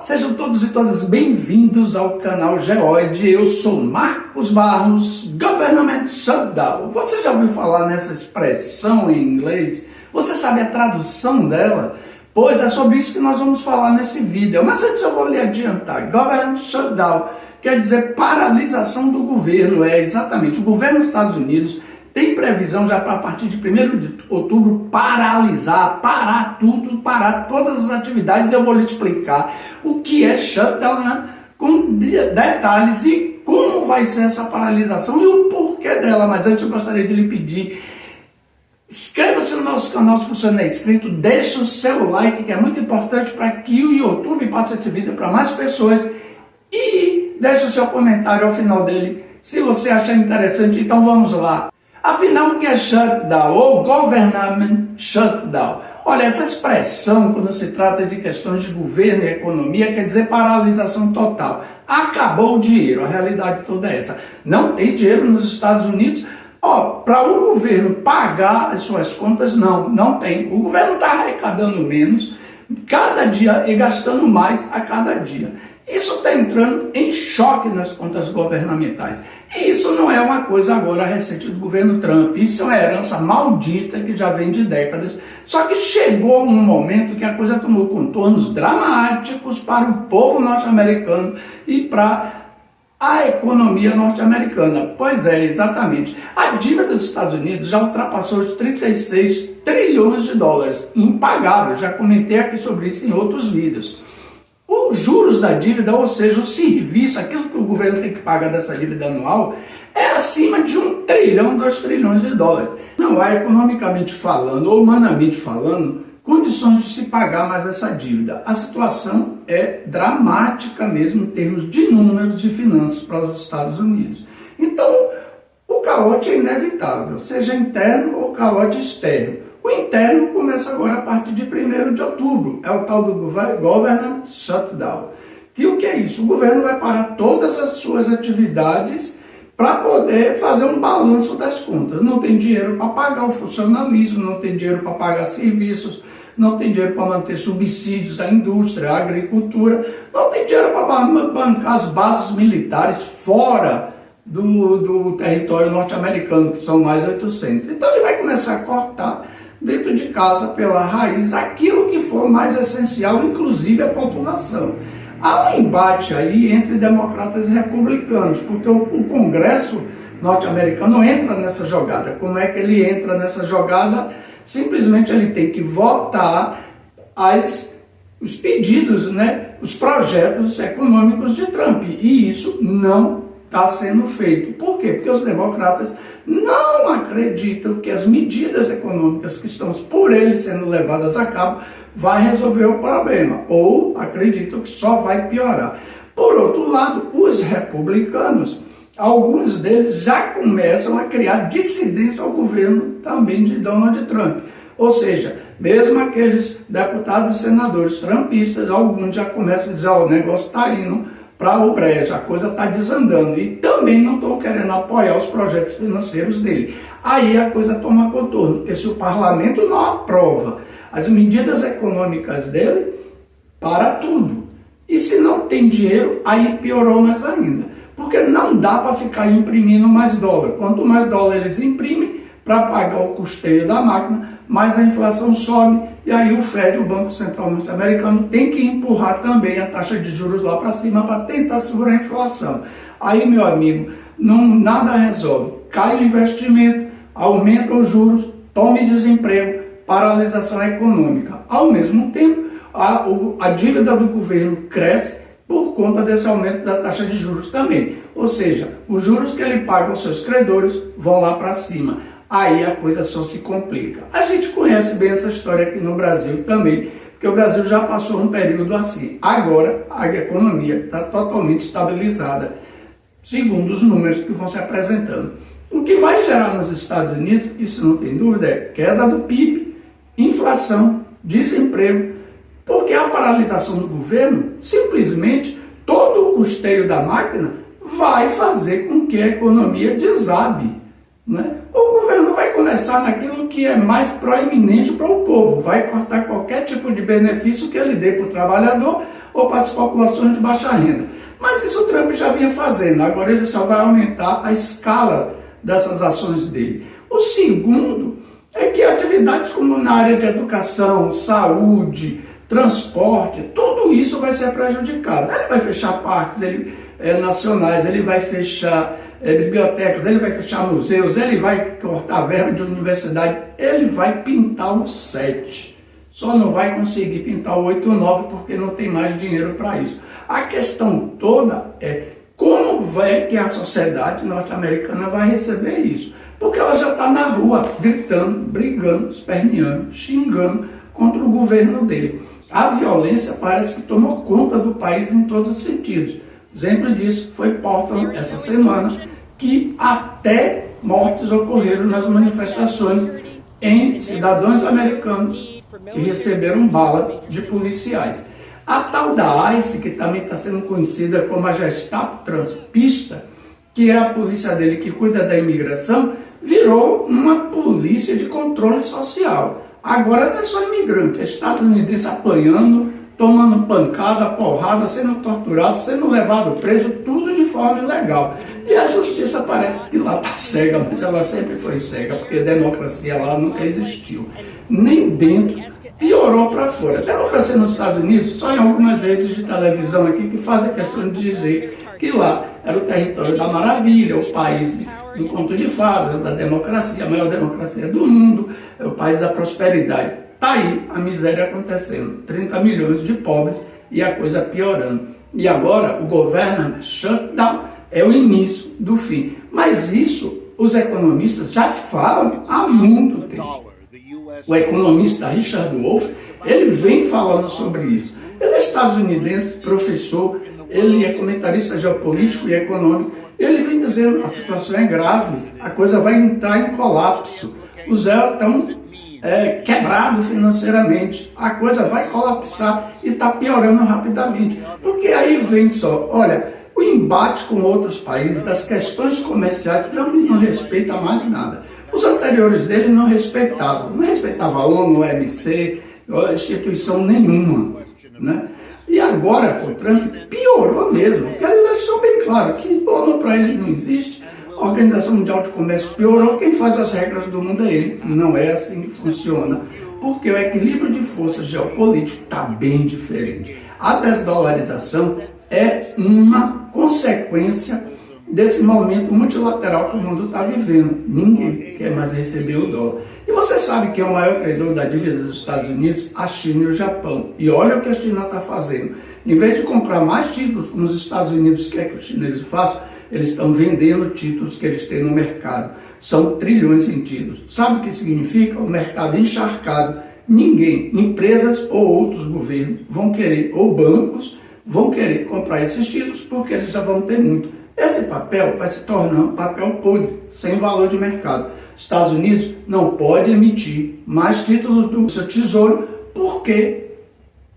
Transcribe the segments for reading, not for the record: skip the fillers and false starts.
sejam todos e todas bem-vindos ao canal Geoide. Eu sou Marcos Barros, Government Shutdown. Você já ouviu falar nessa expressão em inglês? Você sabe a tradução dela? Pois é sobre isso que nós vamos falar nesse vídeo. Mas antes eu vou lhe adiantar. Government Shutdown quer dizer paralisação do governo. É exatamente, o governo dos Estados Unidos tem previsão já para a partir de 1º de outubro paralisar, parar tudo, parar todas as atividades. Eu vou lhe explicar o que é shutdown, né? Com detalhes e como vai ser essa paralisação e o porquê dela. Mas antes eu gostaria de lhe pedir, inscreva-se no nosso canal se você não é inscrito, deixe o seu like, que é muito importante para que o YouTube passe esse vídeo para mais pessoas, e deixe o seu comentário ao final dele se você achar interessante. Então vamos lá. Afinal, o que é shutdown ou government shutdown? Olha, essa expressão, quando se trata de questões de governo e economia, quer dizer paralisação total. Acabou o dinheiro, a realidade toda é essa. Não tem dinheiro nos Estados Unidos. Para o governo pagar as suas contas, não tem. O governo está arrecadando menos cada dia e gastando mais a cada dia. Isso está entrando em choque nas contas governamentais. E isso não é uma coisa agora recente do governo Trump. Isso é uma herança maldita que já vem de décadas. Só que chegou um momento que a coisa tomou contornos dramáticos para o povo norte-americano e para a economia norte-americana. Pois é, exatamente. A dívida dos Estados Unidos já ultrapassou os 36 trilhões de dólares. Impagável. Já comentei aqui sobre isso em outros vídeos. Os juros da dívida, ou seja, o serviço, aquilo que o governo tem que pagar dessa dívida anual, é acima de 1 trilhão, 2 trilhões de dólares. Não há, economicamente falando, ou humanamente falando, condições de se pagar mais essa dívida. A situação é dramática mesmo em termos de números de finanças para os Estados Unidos. Então, o calote é inevitável, seja interno ou calote externo. O interno começa agora a partir de 1º de outubro, é o tal do Government Shutdown. Que o que é isso? O governo vai parar todas as suas atividades para poder fazer um balanço das contas. Não tem dinheiro para pagar o funcionalismo, não tem dinheiro para pagar serviços, não tem dinheiro para manter subsídios à indústria, à agricultura, não tem dinheiro para bancar as bases militares fora do território norte-americano, que são mais de 800. Então ele vai começar a cortar dentro de casa, pela raiz, aquilo que for mais essencial, inclusive a população. Há um embate aí entre democratas e republicanos, porque o Congresso norte-americano entra nessa jogada. Como é que ele entra nessa jogada? Simplesmente ele tem que votar os pedidos, os projetos econômicos de Trump. E isso não está sendo feito. Por quê? Porque os democratas não acreditam que as medidas econômicas que estão por eles sendo levadas a cabo vai resolver o problema, ou acreditam que só vai piorar. Por outro lado, os republicanos, alguns deles já começam a criar dissidência ao governo também de Donald Trump. Ou seja, mesmo aqueles deputados e senadores trumpistas, alguns já começam a dizer, o negócio está indo para o brejo, a coisa está desandando, e também não estão querendo apoiar os projetos financeiros dele. Aí a coisa toma contorno, porque se o parlamento não aprova as medidas econômicas dele, para tudo. E se não tem dinheiro, aí piorou mais ainda, porque não dá para ficar imprimindo mais dólar. Quanto mais dólar eles imprimem para pagar o custeio da máquina, mais a inflação sobe, e aí o Fed, o Banco Central norte-americano, tem que empurrar também a taxa de juros lá para cima para tentar segurar a inflação. Aí, meu amigo, nada resolve. Cai o investimento, aumenta os juros, tome desemprego, paralisação econômica. Ao mesmo tempo, a dívida do governo cresce por conta desse aumento da taxa de juros também. Ou seja, os juros que ele paga aos seus credores vão lá para cima. Aí a coisa só se complica. A gente conhece bem essa história aqui no Brasil também, porque o Brasil já passou um período assim. Agora a economia está totalmente estabilizada, segundo os números que vão se apresentando. O que vai gerar nos Estados Unidos, isso não tem dúvida, é queda do PIB, inflação, desemprego, porque a paralisação do governo, simplesmente todo o custeio da máquina vai fazer com que a economia desabe, O governo vai começar naquilo que é mais proeminente para o povo, vai cortar qualquer tipo de benefício que ele dê para o trabalhador ou para as populações de baixa renda. Mas isso o Trump já vinha fazendo, agora ele só vai aumentar a escala dessas ações dele. O segundo é que atividades como na área de educação, saúde, transporte, tudo isso vai ser prejudicado. Ele vai fechar parques nacionais, ele vai fechar bibliotecas, ele vai fechar museus, ele vai cortar verba de universidade, ele vai pintar o 7. Só não vai conseguir pintar o 8 ou 9 porque não tem mais dinheiro para isso. A questão toda é como vai que a sociedade norte-americana vai receber isso. Porque ela já está na rua gritando, brigando, esperneando, xingando contra o governo dele. A violência parece que tomou conta do país em todos os sentidos. Exemplo disso foi Portland essa semana, que até mortes ocorreram nas manifestações em cidadãos americanos que receberam bala de policiais. A tal da ICE, que também está sendo conhecida como a Gestapo Trumpista, que é a polícia dele que cuida da imigração, virou uma polícia de controle social. Agora não é só imigrante, é estadunidense apanhando, tomando pancada, porrada, sendo torturado, sendo levado preso, tudo de forma ilegal. E a justiça parece que lá está cega, mas ela sempre foi cega, porque a democracia lá nunca existiu. Nem dentro, piorou para fora. A democracia nos Estados Unidos, só em algumas redes de televisão aqui que fazem questão de dizer que lá era o território da maravilha, o país do conto de fadas, da democracia, a maior democracia do mundo, é o país da prosperidade. Está aí a miséria acontecendo, 30 milhões de pobres e a coisa piorando. E agora o government shutdown é o início do fim. Mas isso os economistas já falam há muito tempo. O economista Richard Wolff, ele vem falando sobre isso. Ele é estadunidense, professor, ele é comentarista geopolítico e econômico. Ele vem dizendo que a situação é grave, a coisa vai entrar em colapso. Os estão quebrados financeiramente, a coisa vai colapsar e está piorando rapidamente. Porque aí vem só, olha, o embate com outros países, as questões comerciais, Trump não respeita mais nada. Os anteriores dele não respeitavam a ONU, o OMC, instituição nenhuma, né? E agora, o Trump piorou mesmo, porque eles deixou bem claro que ONU para ele não existe, a Organização Mundial de Comércio piorou, quem faz as regras do mundo é ele, não é assim que funciona, porque o equilíbrio de forças geopolítico está bem diferente. A desdolarização é uma consequência desse momento multilateral que o mundo está vivendo. Ninguém quer mais receber o dólar. E você sabe que é o maior credor da dívida dos Estados Unidos? A China e o Japão. E olha o que a China está fazendo. Em vez de comprar mais títulos, como os Estados Unidos querem que os chineses façam, eles estão vendendo títulos que eles têm no mercado. São trilhões em títulos. Sabe o que significa? O mercado encharcado. Ninguém, empresas ou outros governos, vão querer, ou bancos, vão querer comprar esses títulos porque eles já vão ter muito. Esse papel vai se tornar um papel podre, sem valor de mercado. Estados Unidos não pode emitir mais títulos do seu tesouro porque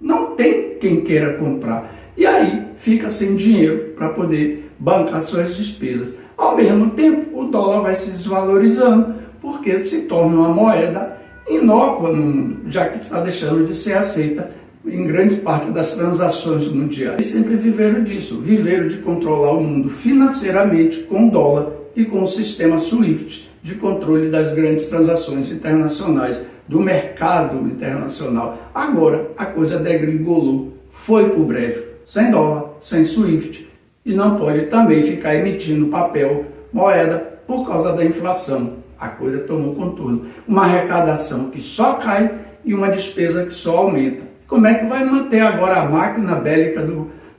não tem quem queira comprar. E aí fica sem dinheiro para poder bancar suas despesas. Ao mesmo tempo, o dólar vai se desvalorizando porque se torna uma moeda inócua no mundo, já que está deixando de ser aceita em grande parte das transações mundiais. Eles sempre viveram disso, viveram de controlar o mundo financeiramente com o dólar e com o sistema SWIFT de controle das grandes transações internacionais, do mercado internacional. Agora a coisa degringolou, foi para o brejo, sem dólar, sem SWIFT, e não pode também ficar emitindo papel, moeda, por causa da inflação. A coisa tomou contorno. Uma arrecadação que só cai e uma despesa que só aumenta. Como é que vai manter agora a máquina bélica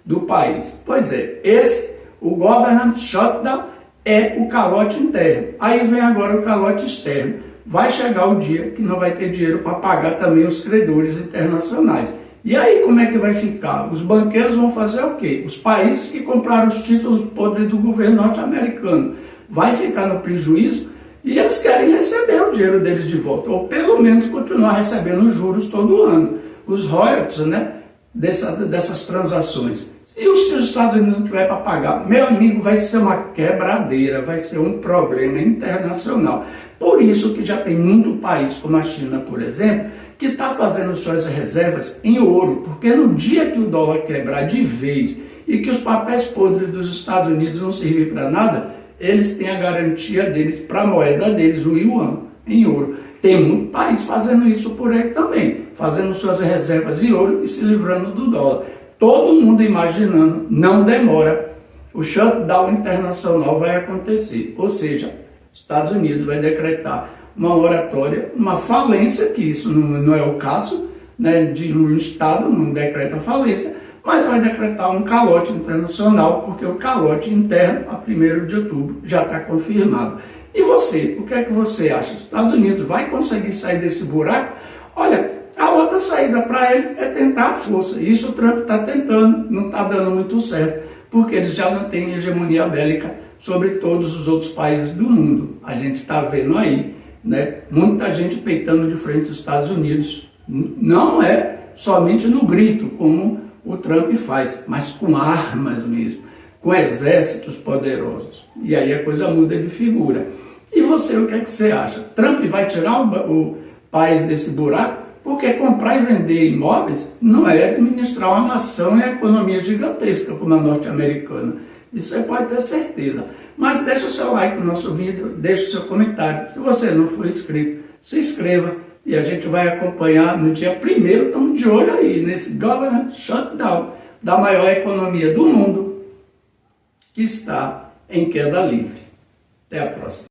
do país? Pois é, o government shutdown é o calote interno. Aí vem agora o calote externo. Vai chegar o dia que não vai ter dinheiro para pagar também os credores internacionais. E aí como é que vai ficar? Os banqueiros vão fazer o quê? Os países que compraram os títulos podres do governo norte-americano vai ficar no prejuízo e eles querem receber o dinheiro deles de volta, ou pelo menos continuar recebendo juros todo ano. Os royalties, né, dessas transações. E se os Estados Unidos não tiver para pagar, meu amigo, vai ser uma quebradeira, vai ser um problema internacional. Por isso que já tem muito país, como a China, por exemplo, que está fazendo suas reservas em ouro, porque no dia que o dólar quebrar de vez e que os papéis podres dos Estados Unidos não servirem para nada, eles têm a garantia deles para a moeda deles, o yuan, em ouro. Tem muito país fazendo isso por aí também, fazendo suas reservas em ouro e se livrando do dólar. Todo mundo imaginando, não demora, o shutdown internacional vai acontecer. Ou seja, os Estados Unidos vai decretar uma moratória, uma falência, que isso não é o caso, né, de um Estado, não decreta falência, mas vai decretar um calote internacional, porque o calote interno, a 1º de outubro, já está confirmado. E você, o que é que você acha? Os Estados Unidos vai conseguir sair desse buraco? Olha, a outra saída para eles é tentar a força. Isso o Trump está tentando, não está dando muito certo, porque eles já não têm hegemonia bélica sobre todos os outros países do mundo. A gente está vendo aí, né, muita gente peitando de frente os Estados Unidos. Não é somente no grito, como o Trump faz, mas com armas mesmo, com exércitos poderosos. E aí a coisa muda de figura. E você, o que é que você acha? Trump vai tirar o país desse buraco? Porque comprar e vender imóveis não é administrar uma nação e a economia gigantesca como a norte-americana. Isso você pode ter certeza. Mas deixa o seu like no nosso vídeo, deixa o seu comentário. Se você não for inscrito, se inscreva e a gente vai acompanhar no dia 1º, estamos de olho aí nesse government shutdown da maior economia do mundo que está em queda livre. Até a próxima.